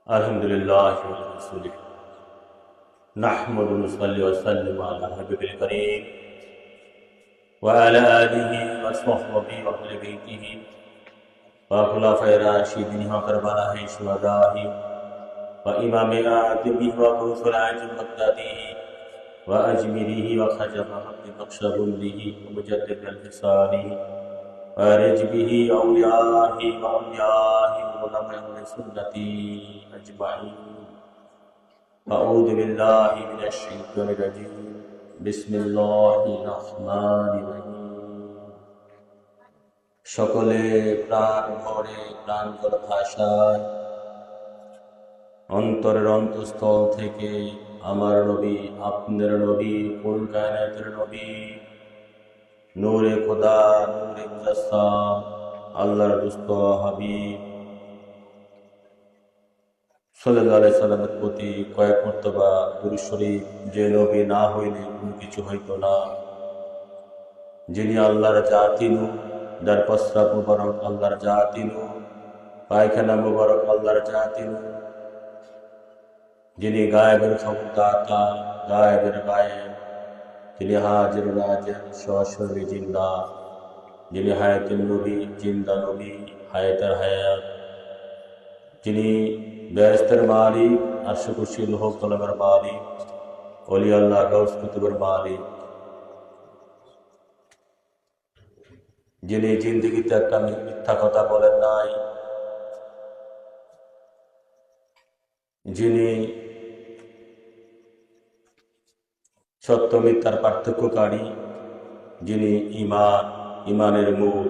আলহামদুলিল্লাহ নাহমাদু ওয়া নুসাল্লি ওয়া নুসাল্লিমু আলা হাবিবিল কারীম ওয়া আলা আলিহি ওয়া সাহবিহি ওয়া আহলি বাইতিহি ওয়া খুলাফায়ে রাশিদিন ওয়া কারবালায়ে শুহাদাহি ওয়া ইমামে আ'যমিহি ওয়া গৌসুল আ'জম বাগদাদিহি ওয়া আজমিরিহি ওয়া খাজামা হাক্কি নকশবন্দিহি ওয়া মুজাদ্দিদ আল-হিসানিহি ওয়া রিজবিহি আউলিয়াহি ওয়া আমলিয়াহি ওয়া উলামায়ে সুন্নতি আজমাইন। আউযু বিল্লাহি মিনাশ শাইতানির রাজীম। বিসমিল্লাহির রহমানির রহিম। সকলে প্রাণ ভরে প্রাঞ্জল ভাষায় অন্তরের অন্তঃস্থল থেকে আমার নবী, আপনার নবী, কুল কায়নাতের নবী, নূরে খোদা, নূরে মুজাসসাম, আল্লাহর দুস্ত হাবিব সাল্লাল্লাহু আলাইহি সাল্লামের প্রতি কয়েক মর্তবা দুরূদ শরীফ, যে নবী না হইলে কোনো কিছু হইত না, যিনি আল্লাহর জাতি নূর, যার প্রস্রাব মুবারক আল্লাহর জাতি নূর, পায়খানা মুবারক আল্লাহর জাতি নূর, যিনি গায়েবের খবরদাতা, গায়েবের গায়েব, তিনি হাজির নাজির সরাসরি জিন্দা, যিনি হায়াতুন নবী, জিন্দা নবী, হায়াতের হায়াত, যিনি বেহেশতের মালিক, আরশে কুরসি লৌহ কলমের মালিক, ওলি আল্লাহ গাউস কুতুবের মালিক, যিনি জিন্দেগিতে একটা মিথ্যা কথা বলেন নাই, যিনি সত্য মিথ্যার পার্থক্যকারী, যিনি ঈমান, ঈমানের মূল,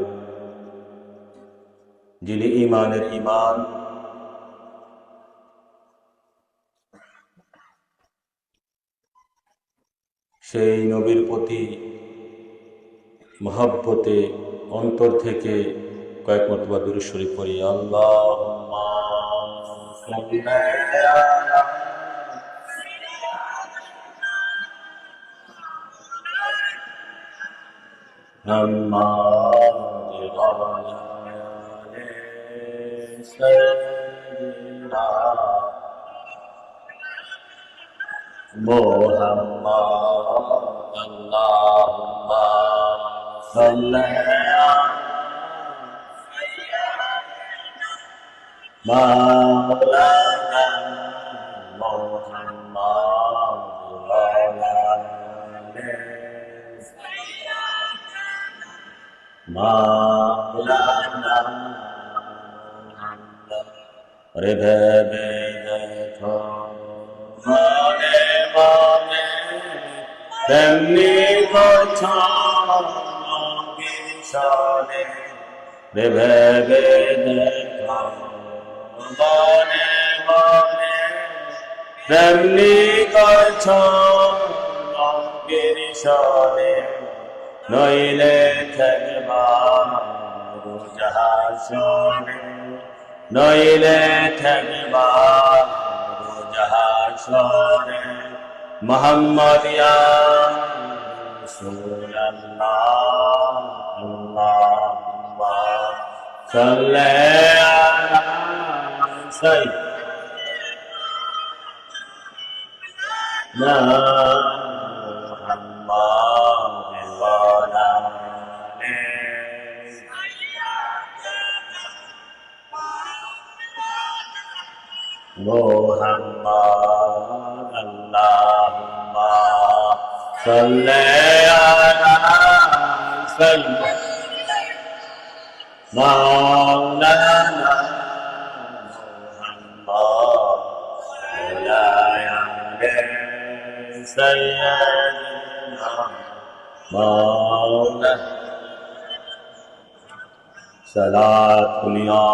যিনি ঈমানের ঈমান, সেই নবীর প্রতি মহব্বতে অন্তর থেকে কয়েক মর্তবা দুরূদ শরীফ পড়ি। আল্লাহুম্মা সাল্লি আলা মুহাম্মাদ ওয়া আলা আলি সাইয়্যিদিনা মুহাম্মাদ। আল্লাহুম্মা সাল্লি আলা মাওলানা মুহাম্মাদ ওয়া আলা আলি মাওলানা মুহাম্মাদ। রে ভেবে দেখো মনে মনে তেমনি করছো নবীর শনে, রে ভেবে দেখো মনে মনে তেমনি করছো নবীর শনে, নইলে থাকবা রোজার শনে, নইলে থাকবা রোজার শনে। মুহাম্মদ ইয়া রাসূলুল্লাহ, আল্লাহুম্মা সাল্লি আলা সাইয়্যিদিনা মুহাম্মাদ ওয়া আলা আলি মুহাম্মাদ। আল্লাহুম্মা সাল্লি আলা সাইয়্যিদিনা মাওলানা মুহাম্মাদ ওয়া আলা আলি সাইয়্যিদিনা মাওলানা। সালাতুন ইয়া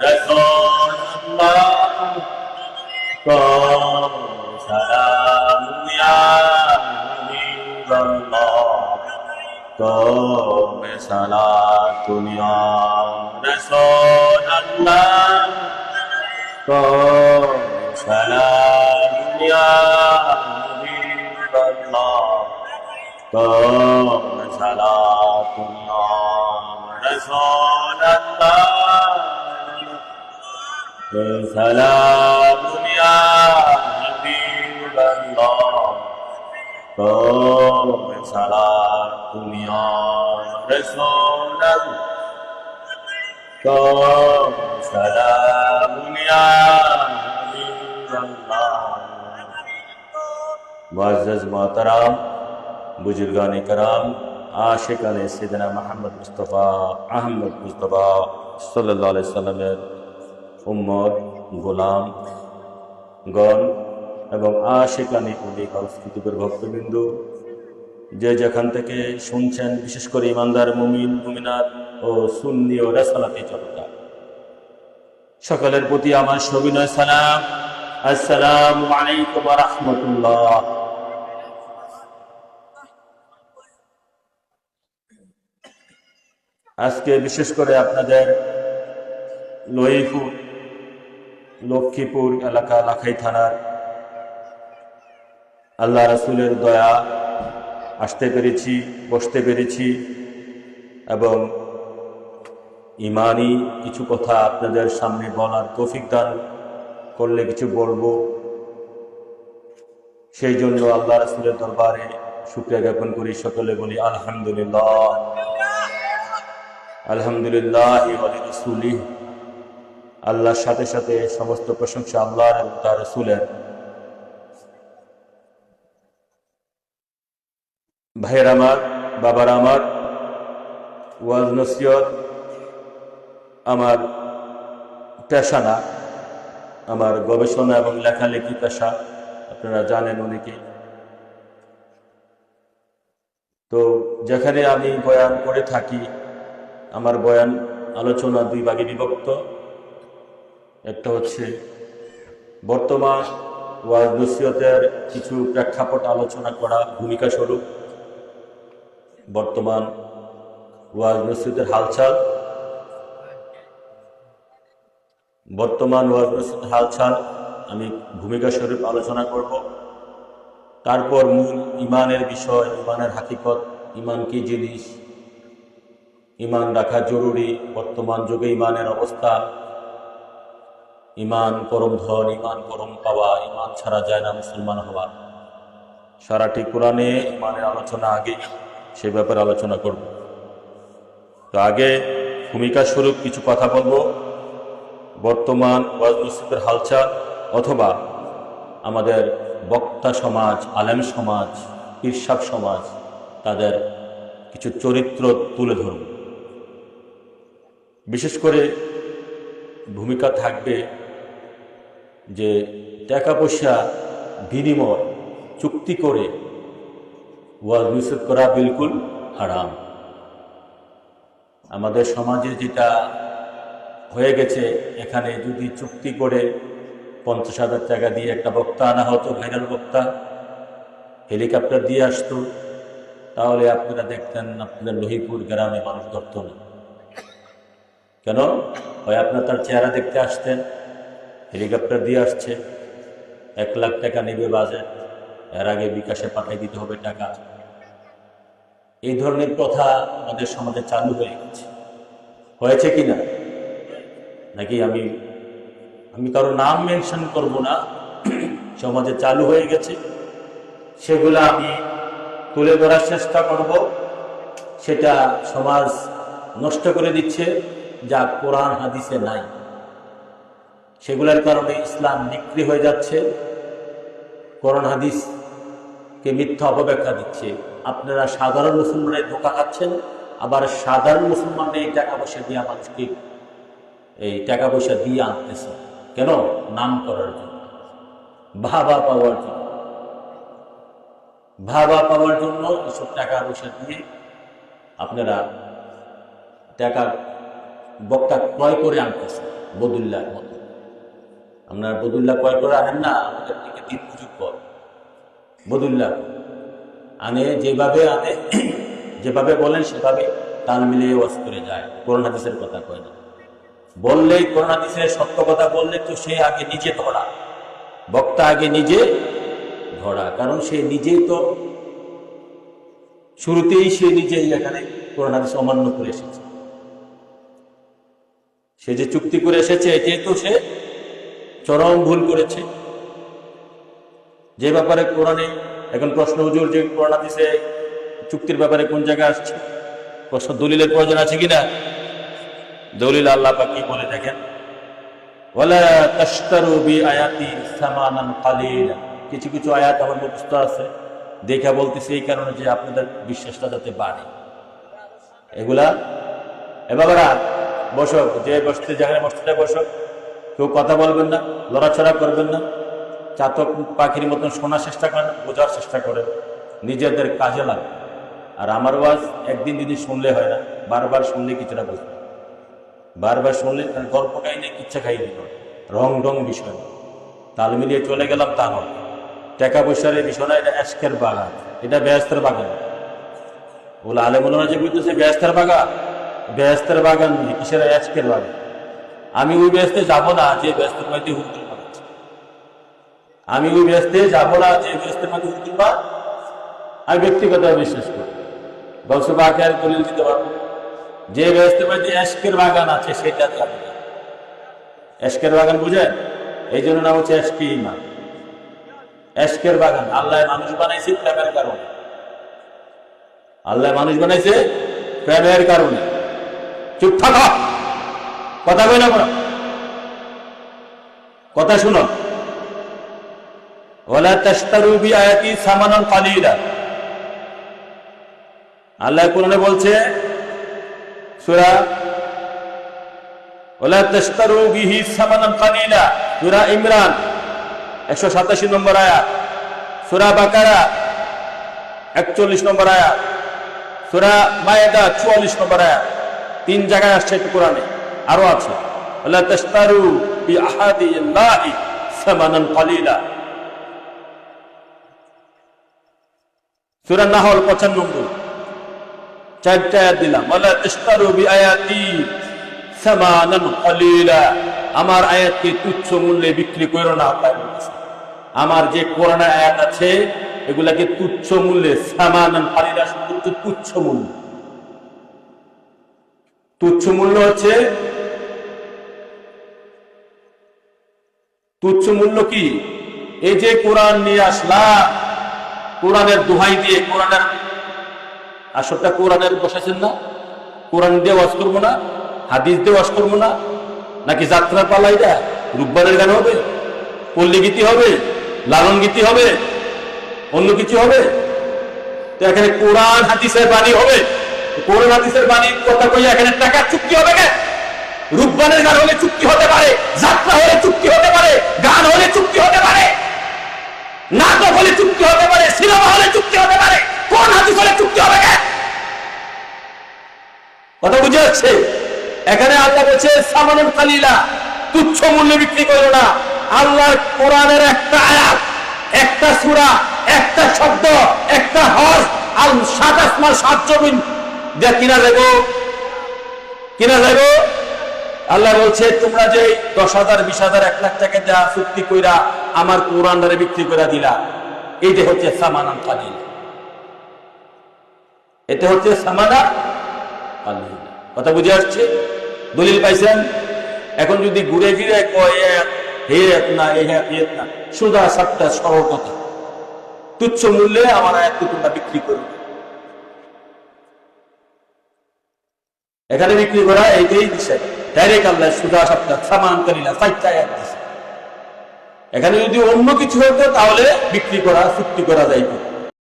রাসূলুল্লাহ, সালাম ইয়া হাবিবাল্লাহ, তোমে সালাতুন ইয়া রাসূলুল্লাহ, তোমে সালাম ইয়া হাবিবাল্লাহ, তোমে সালাতুন ইয়া রাসূলুল্লাহ, سلام يا حبيب الله سلام يا رسول الله سلام يا حبيب الله मुअज़्ज़ज़ मोहतरम बुजुर्गान कराम आशिकान सय्यदना मुहम्मद मुस्तफ़ा अहमद मुस्तफ़ा सल्लल्लाहु अलैहि वसल्लमेर उम्मत গোলাম গণ এবং আশিকানি উলি সংস্কৃতির ভক্তবৃন্দ যে যেখান থেকে শুনছেন, বিশেষ করে ইমানদার মুমিন মুমিনাত ও সুন্নি ও রাসালাতি জনতা, সকলের প্রতি আমার সবিনয় সালাম। আসসালামু আলাইকুম ওয়া রাহমাতুল্লাহ। আজকে বিশেষ করে আপনাদের লক্ষ্মীপুর এলাকা লাখাই থানার আল্লাহ রাসূলের দয়া আসতে পেরেছি, বসতে পেরেছি এবং ইমানি কিছু কথা আপনাদের সামনে বলার তৌফিক দান করলে কিছু বলবো। সেই জন্য আল্লাহ রাসূলের দরবারে শুকরিয়া জ্ঞাপন করি। সকলে বলি আলহামদুলিল্লাহ। আলহামদুলিল্লাহ ওয়া লিরাসূলিহি। আল্লাহর সাথে সাথে সমস্ত প্রশংসা আল্লাহর এবং তার রাসূলের। ভাইয়ের আমার, বাবার আমার, ওয়াজ নসিহত আমার পেশা না, আমার গবেষণা এবং লেখালেখি পেশা, আপনারা জানেন অনেকে। তো যেখানে আমি বয়ান করে থাকি, আমার বয়ান আলোচনা দুই ভাগে বিভক্ত। একটা হচ্ছে বর্তমান ওয়াজ নসিহতের কিছু প্রেক্ষাপট আলোচনা করা, ভূমিকা স্বরূপ বর্তমান ওয়াজ নসিহতের হালচাল, আমি ভূমিকা স্বরূপ আলোচনা করব। তারপর মূল ইমানের বিষয়, ইমানের হাকিকত, ইমান কি জিনিস, ইমান রাখা জরুরি, বর্তমান যুগে ইমানের অবস্থা, ইমান পরম ধন, ইমান পরম পাওয়া, ইমান ছাড়া যায় না মুসলমান হওয়া। সারাটি কোরআনে ইমানের আলোচনা আগে, সে ব্যাপারে আলোচনা করব। তো আগে ভূমিকা স্বরূপ কিছু কথা বলবো, বর্তমান ওয়াজ নসিহতের হালচাল অথবা আমাদের বক্তা সমাজ, আলেম সমাজ, পীরসাব সমাজ, তাদের কিছু চরিত্র তুলে ধরব। বিশেষ করে ভূমিকা থাকবে যে টাকা পয়সা বিনিময় চুক্তি করে ওয়াজ নসিহত করা বিলকুল হারাম। আমাদের সমাজে যেটা হয়ে গেছে, এখানে যদি চুক্তি করে 50,000 টাকা দিয়ে একটা বক্তা আনা হতো, ভাইরাল বক্তা, হেলিকপ্টার দিয়ে আসতো, তাহলে আপনারা দেখতেন আপনাদের লহিপুর গ্রামে মানুষ ধরত না। কেন? হয় আপনার তার চেহারা দেখতে আসতেন, হেলিকপ্টার দিয়ে আসছে, 1 লাখ টাকা নেবে বাজেট, এর আগে বিকাশে পাঠিয়ে দিতে হবে টাকা। এই ধরনের কথা আমাদের সমাজে চালু হয়ে গেছে। হয়েছে কি না? নাকি আমি কারো নাম মেনশন করব না, সমাজে চালু হয়ে গেছে, সেগুলো আমি তুলে ধরার চেষ্টা করব। সেটা সমাজ নষ্ট করে দিচ্ছে, যা কোরআন হাদিসে নাই। সেগুলোর কারণে ইসলাম বিক্রি হয়ে যাচ্ছে, কোরআন হাদিসকে মিথ্যা অপব্যাখ্যা দিচ্ছে। আপনারা সাধারণ মুসলমানের ধোঁকা খাচ্ছেন, আবার সাধারণ মুসলমানের এই টাকা পয়সা দিয়ে মানুষকে আনতেছে। কেন? নাম করার জন্য, ভাবা পাওয়ার জন্য এসব টাকা পয়সা দিয়ে আপনারা টাকা বক্তা ক্রয় করে আনতেছে। বদুল্লার মতো আপনারা বদুল্লাহ ক্রয় করে আনেন না, আমাদের দিকে দিন মজুর কর। বদুল্লাহ আনে, যেভাবে বলেন সেভাবে তাল মিলিয়ে ওয়াজ করে যায়, কোরআন হাদিসের কথা কয় না। বললেই কোরআন হাদিসের সত্য কথা বললে তো সে আগে নিজে ধরা, বক্তা আগে নিজে ধরা, কারণ সে নিজেই তো শুরুতেই এখানে কোরআন হাদিস অমান্য করে এসেছে। সে যে চুক্তি করে এসেছে, এটাই তো সে চরম ভুল করেছে। যে ব্যাপারে কোরআনে এখন প্রশ্ন, হুজুর যে কোরআন হাদিসে চুক্তির ব্যাপারে কোন জায়গায় আসছে, প্রশ্ন দলিলের প্রয়োজন আছে কিনা? দলিল আল্লাহ পাক কি বলে দেখেন, ওয়ালা তাশতারু বিআয়াতি সামানান কালিলা। কিছু কিছু আয়াত আমার মুখস্থ আছে, দেখা বলতেছি এই কারণে যে আপনাদের বিশ্বাসটা যাতে বাড়ে। এগুলা বাবারা বসো, যে বসতে যেখানে বসতে বসো, কেউ কথা বলবেন না, লড়াছড়া করবেন না, চাতক পাখির মতন শোনার চেষ্টা করেন, বোঝার চেষ্টা করেন, নিজেদের কাজে লাগবে। আর আমার ওয়াজ একদিন দিদি শুনলে হয় না, বারবার শুনলে কিছুটা বুঝবে। বারবার শুনলে গল্প কাহিনী ইচ্ছা খাইনি, রং ঢং বিষয় না, তাল মিলিয়ে চলে গেলাম তা নয়। টাকা পয়সার এই বিষয় না, এটা এশকের বাগান, এটা বেহেশতের বাগান। বলে আলেমুলামা যে বুঝতেছে বেহেশতের বাগান, বেহেশতের বাগান নেই, কিসের এশকের বাগান। আমি ওই বেহেশতে যাবো না যে বেহেশতের মধ্যে হুকুম বানাচ্ছে, আমি ওই বেহেশতে যাবো না যে বেহেশতের মধ্যে হুকুম বা। আমি ব্যক্তিগতভাবে বিশ্বাস করি, গৌসে পাকে আর দলিল দিতে পারবো, যে বেহেশতের মধ্যে এশকের বাগান আছে সেটা যাবে না। এশকের বাগান বুঝেন? এই জন্য নাম হচ্ছে এশকে ঈমান, এশকের বাগান। আল্লাহ মানুষ বানাইছে প্রেমের কারণে, আল্লাহ মানুষ বানাইছে প্রেমের কারণে। চুপ থাকো, কথা বই না, কথা শুনো। ওয়ালা তাশতারু বিআয়াতি সামানান কালিলা। আল্লাহ কোরআনে বলছে সূরা ওয়ালা তাশতারু বিহি সামানান কালিলা, সূরা ইমরান 187 নম্বর আয়াত, সূরা বাকারা 41 নম্বর আয়াত, সূরা মায়েদা 44 নম্বর আয়াত। 3 জায়গায় আসছে কোরআনে, আরো আছে ওয়ালা তাশতারু বিআহাদিল্লাহি সামানান কালিলা। সূরা নাহল 95, 4টা আয়াত দিলাম। ওয়ালা তাশতারু বিআয়াতি সামানান কালিলা, আমার আয়াতকে তুচ্ছ মূল্যে বিক্রি করো না। আমার যে কোরআনের আয়াত আছে এগুলাকে তুচ্ছ মূল্যে, সামানান কালিলা শব্দ তুচ্ছ মূল্য। তুচ্ছ মূল্য হচ্ছে, তুচ্ছ মূল্য কি? এই যে কোরআন নিয়ে আসলাম, কোরআনের দোহাই দিয়ে, কোরআনের আসলটা কোরআনের বসেছেন না, কোরআন দিয়ে ওয়াজ করবো না, হাদিস দিয়ে ওয়াজ করবো না, নাকি যাত্রা পালাইটা রূপবানের গান হবে, পল্লী গীতি হবে, লালন গীতি হবে, অন্য কিছু হবে? তো এখানে কোরআন হাদিসের বাণী হবে, কোরআন হাদিসের বাণীর কথা কইয়া এখানে টাকার চুক্তি হবে না? রূপবানের গান হলে চুক্তি হতে পারে, যাত্রা হলে চুক্তি হতে পারে, গান হলে চুক্তি হতে পারে, নাটক হলে চুক্তি হতে পারে, সিনেমা হলে চুক্তি হতে পারে, কোন হাদিস হলে চুক্তি হবে না? কথা বুঝে যাচ্ছে? এখানে আল্লাহ বলছে সামানুল কালিলা, তুচ্ছ মূল্যে বিক্রি করো না। আল্লাহ কোরআনের একটা আয়াত, একটা সূরা, একটা শব্দ, একটা হজ, আর 7 আসমান 7 জমিন দিয়ে কিনা যাবো, কিনা যাবো। আল্লাহ বলছে তোমরা যে 10,000, 20,000, 1 লাখ টাকা দেওয়া চুক্তি কইরা আমার কোরআনটারে বিক্রি করে দিলা, এইটা হচ্ছে সামানান কালিলা, এটা হচ্ছে সামানা কালিলা। কথা বুঝে আসছে? দলিল পাইছেন? এখন যদি ঘুরে ফিরে কয় হে না, না, সুদা সাতটা সরল কথা, তুচ্ছ মূল্যে আমার আয়াতকে তোমরা বিক্রি করো। এখানে বিক্রি করা এইটাই বিষয়, ডাইরেক্ট আল্লাহ সুদা সাতটা সামানান কালিলা 4টা আয়াত দিয়েছে। এখানে যদি অন্য কিছু হতো তাহলে বিক্রি করা, চুক্তি করা যাইত।